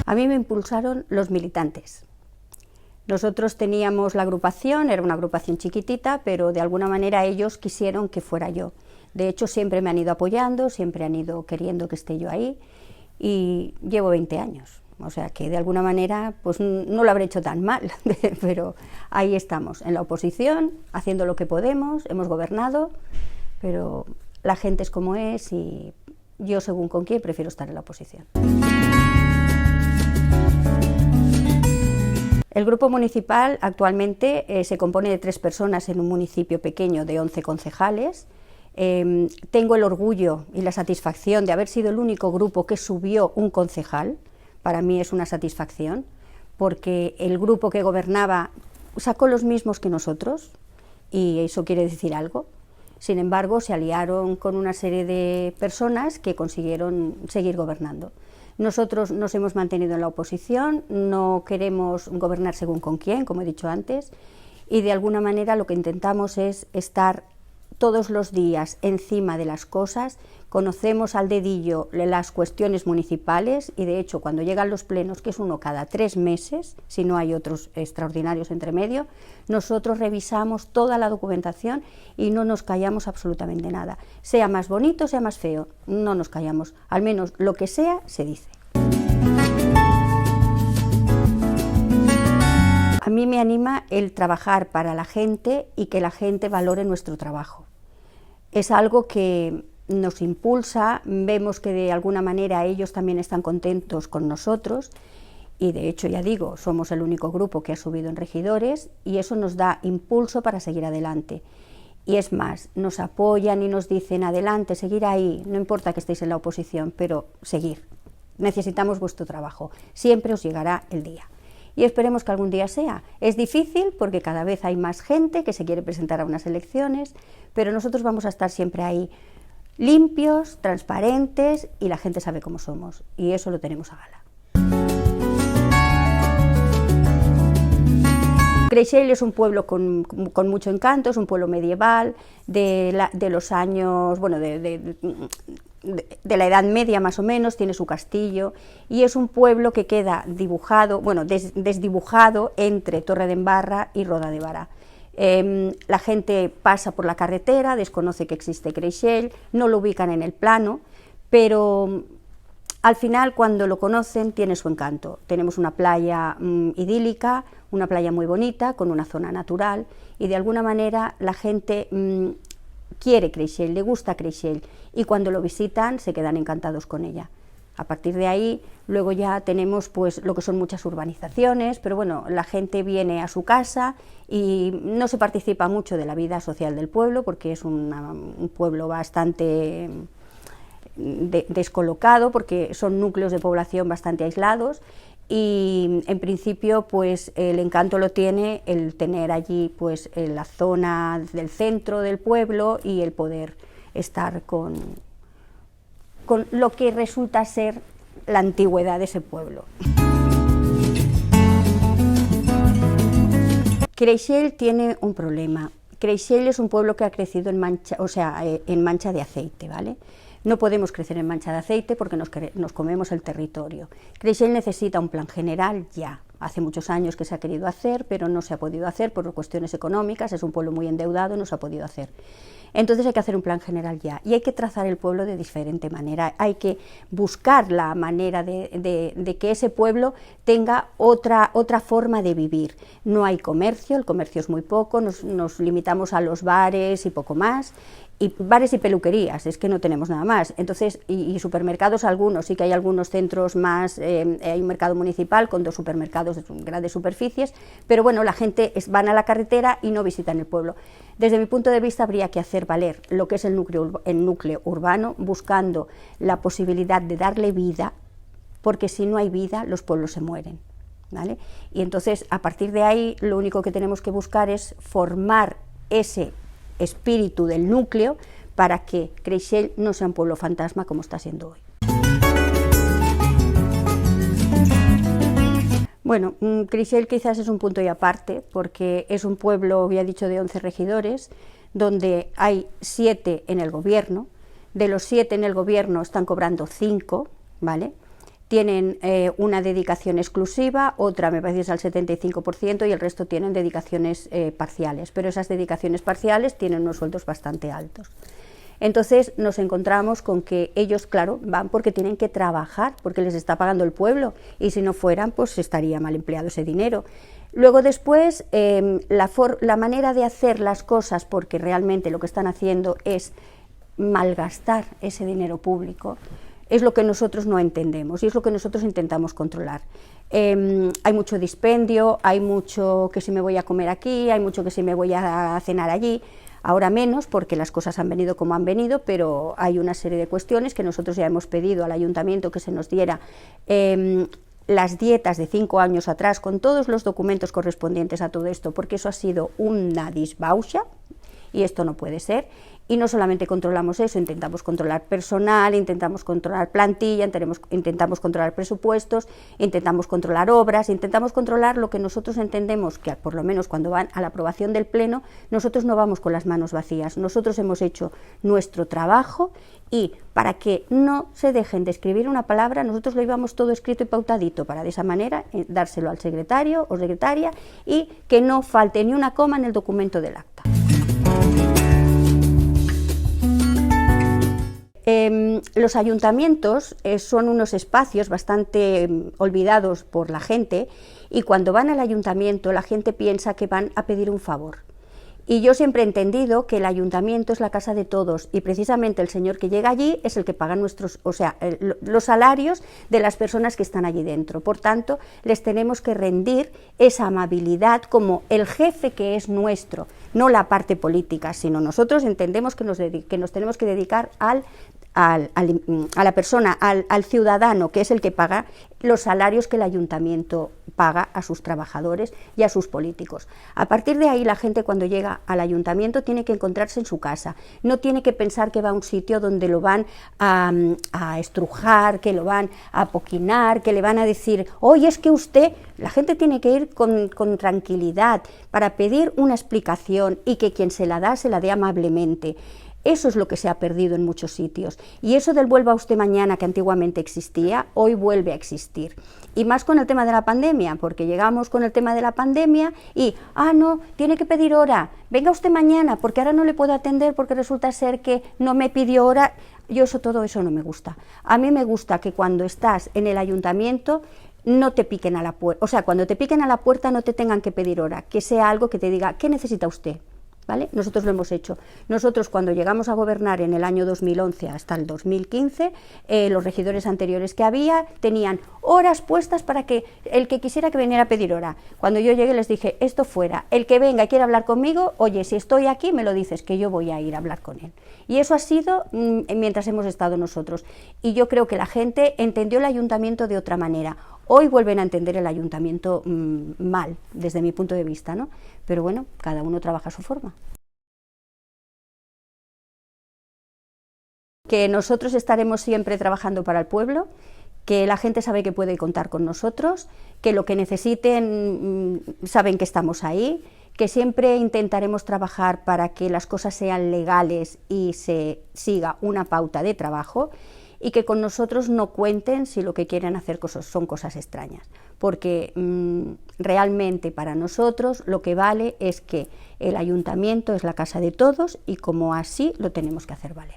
A mí me impulsaron los militantes. Nosotros teníamos la agrupación, era una agrupación chiquitita, pero de alguna manera ellos quisieron que fuera yo. De hecho, siempre me han ido apoyando, siempre han ido queriendo que esté yo ahí, y llevo 20 años. O sea que de alguna manera pues no lo habré hecho tan mal, pero ahí estamos, en la oposición, haciendo lo que podemos, hemos gobernado, pero la gente es como es y yo, según con quién, prefiero estar en la oposición. El grupo municipal actualmente se compone de 3 personas en un municipio pequeño de 11 concejales. Tengo el orgullo y la satisfacción de haber sido el único grupo que subió un concejal. Para mí es una satisfacción, porque el grupo que gobernaba sacó los mismos que nosotros, y eso quiere decir algo. Sin embargo, se aliaron con una serie de personas que consiguieron seguir gobernando. Nosotros nos hemos mantenido en la oposición, no queremos gobernar según con quién, como he dicho antes, y de alguna manera lo que intentamos es estar todos los días encima de las cosas, conocemos al dedillo las cuestiones municipales y de hecho cuando llegan los plenos, que es uno cada 3 meses, si no hay otros extraordinarios entre medio, nosotros revisamos toda la documentación y no nos callamos absolutamente nada. Sea más bonito, sea más feo, no nos callamos, al menos lo que sea se dice. A mí me anima el trabajar para la gente y que la gente valore nuestro trabajo. Es algo que nos impulsa, vemos que de alguna manera ellos también están contentos con nosotros y de hecho, ya digo, somos el único grupo que ha subido en regidores y eso nos da impulso para seguir adelante. Y es más, nos apoyan y nos dicen adelante, seguir ahí, no importa que estéis en la oposición, pero seguir. Necesitamos vuestro trabajo, siempre os llegará el día. Y esperemos que algún día sea. Es difícil porque cada vez hay más gente que se quiere presentar a unas elecciones, pero nosotros vamos a estar siempre ahí, limpios, transparentes, y la gente sabe cómo somos, y eso lo tenemos a gala. Creixell es un pueblo con mucho encanto, es un pueblo medieval, de los años, bueno, de la Edad Media más o menos, tiene su castillo, y es un pueblo que queda dibujado, bueno, desdibujado entre Torredembarra y Roda de Bará. La gente pasa por la carretera, desconoce que existe Creixell, no lo ubican en el plano, pero al final cuando lo conocen tiene su encanto. Tenemos una playa idílica, una playa muy bonita, con una zona natural, y de alguna manera la gente quiere Creixell, le gusta Creixell, y cuando lo visitan se quedan encantados con ella. A partir de ahí, luego ya tenemos pues lo que son muchas urbanizaciones, pero bueno, la gente viene a su casa y no se participa mucho de la vida social del pueblo, porque es un pueblo bastante descolocado, porque son núcleos de población bastante aislados, y en principio pues el encanto lo tiene el tener allí pues la zona del centro del pueblo y el poder estar con lo que resulta ser la antigüedad de ese pueblo. Creixell tiene un problema. Creixell es un pueblo que ha crecido en mancha, o sea, en mancha de aceite, ¿vale? No podemos crecer en mancha de aceite porque nos comemos el territorio. Creixell necesita un plan general ya. Hace muchos años que se ha querido hacer, pero no se ha podido hacer por cuestiones económicas, es un pueblo muy endeudado, no se ha podido hacer. Entonces hay que hacer un plan general ya, y hay que trazar el pueblo de diferente manera, hay que buscar la manera de que ese pueblo tenga otra forma de vivir. No hay comercio, el comercio es muy poco, nos limitamos a los bares y poco más, y bares y peluquerías, es que no tenemos nada más. Entonces, y supermercados algunos, sí que hay algunos centros más, hay un mercado municipal con 2 supermercados de grandes superficies, pero bueno, la gente van a la carretera y no visitan el pueblo. Desde mi punto de vista habría que hacer valer lo que es el núcleo urbano, buscando la posibilidad de darle vida, porque si no hay vida, los pueblos se mueren, ¿vale? Y entonces, a partir de ahí, lo único que tenemos que buscar es formar ese espíritu del núcleo para que Creixell no sea un pueblo fantasma como está siendo hoy. Bueno, Creixell quizás es un punto y aparte, porque es un pueblo, había dicho, de 11 regidores, donde hay 7 en el gobierno. De los 7 en el gobierno están cobrando 5, ¿vale? tienen una dedicación exclusiva, otra me parece que es al 75% y el resto tienen dedicaciones parciales, pero esas dedicaciones parciales tienen unos sueldos bastante altos. Entonces nos encontramos con que ellos, claro, van porque tienen que trabajar, porque les está pagando el pueblo, y si no fueran, pues estaría mal empleado ese dinero. Luego después, la manera de hacer las cosas, porque realmente lo que están haciendo es malgastar ese dinero público, es lo que nosotros no entendemos y es lo que nosotros intentamos controlar. Hay mucho dispendio, hay mucho que si me voy a comer aquí, hay mucho que si me voy a cenar allí. Ahora menos, porque las cosas han venido como han venido, pero hay una serie de cuestiones que nosotros ya hemos pedido al ayuntamiento que se nos diera las dietas de 5 años atrás, con todos los documentos correspondientes a todo esto, porque eso ha sido una disbauxa, y esto no puede ser. Y no solamente controlamos eso, intentamos controlar personal, intentamos controlar plantilla, intentamos controlar presupuestos, intentamos controlar obras, intentamos controlar lo que nosotros entendemos que, por lo menos cuando van a la aprobación del Pleno, nosotros no vamos con las manos vacías, nosotros hemos hecho nuestro trabajo y para que no se dejen de escribir una palabra, nosotros lo llevamos todo escrito y pautadito para de esa manera dárselo al secretario o secretaria y que no falte ni una coma en el documento del acta. Los ayuntamientos son unos espacios bastante olvidados por la gente y cuando van al ayuntamiento la gente piensa que van a pedir un favor. Y yo siempre he entendido que el ayuntamiento es la casa de todos y precisamente el señor que llega allí es el que paga los salarios de las personas que están allí dentro. Por tanto, les tenemos que rendir esa amabilidad como el jefe que es nuestro, no la parte política, sino nosotros entendemos que nos tenemos que dedicar a la persona, al ciudadano, que es el que paga los salarios que el ayuntamiento paga a sus trabajadores y a sus políticos. A partir de ahí, la gente cuando llega al ayuntamiento tiene que encontrarse en su casa, no tiene que pensar que va a un sitio donde lo van a estrujar, que lo van a apoquinar, que le van a decir, oye, es que usted... La gente tiene que ir con tranquilidad para pedir una explicación y que quien se la dé amablemente. Eso es lo que se ha perdido en muchos sitios. Y eso del vuelva usted mañana, que antiguamente existía, hoy vuelve a existir. Y más con el tema de la pandemia, porque llegamos con el tema de la pandemia y, no, tiene que pedir hora, venga usted mañana, porque ahora no le puedo atender porque resulta ser que no me pidió hora. Todo eso no me gusta. A mí me gusta que cuando estás en el ayuntamiento no te piquen a la puerta, o sea, cuando te piquen a la puerta no te tengan que pedir hora, que sea algo que te diga, ¿qué necesita usted? ¿Vale? Nosotros lo hemos hecho. Nosotros cuando llegamos a gobernar en el año 2011 hasta el 2015, los regidores anteriores que había tenían horas puestas para que el que quisiera que viniera a pedir hora. Cuando yo llegué les dije, esto fuera, el que venga y quiera hablar conmigo, oye, si estoy aquí me lo dices, que yo voy a ir a hablar con él. Y eso ha sido mientras hemos estado nosotros. Y yo creo que la gente entendió el ayuntamiento de otra manera. Hoy vuelven a entender el ayuntamiento mal, desde mi punto de vista, ¿no? Pero bueno, cada uno trabaja a su forma. Que nosotros estaremos siempre trabajando para el pueblo, que la gente sabe que puede contar con nosotros, que lo que necesiten saben que estamos ahí, que siempre intentaremos trabajar para que las cosas sean legales y se siga una pauta de trabajo, y que con nosotros no cuenten si lo que quieren hacer son cosas extrañas, porque realmente para nosotros lo que vale es que el ayuntamiento es la casa de todos y como así lo tenemos que hacer valer.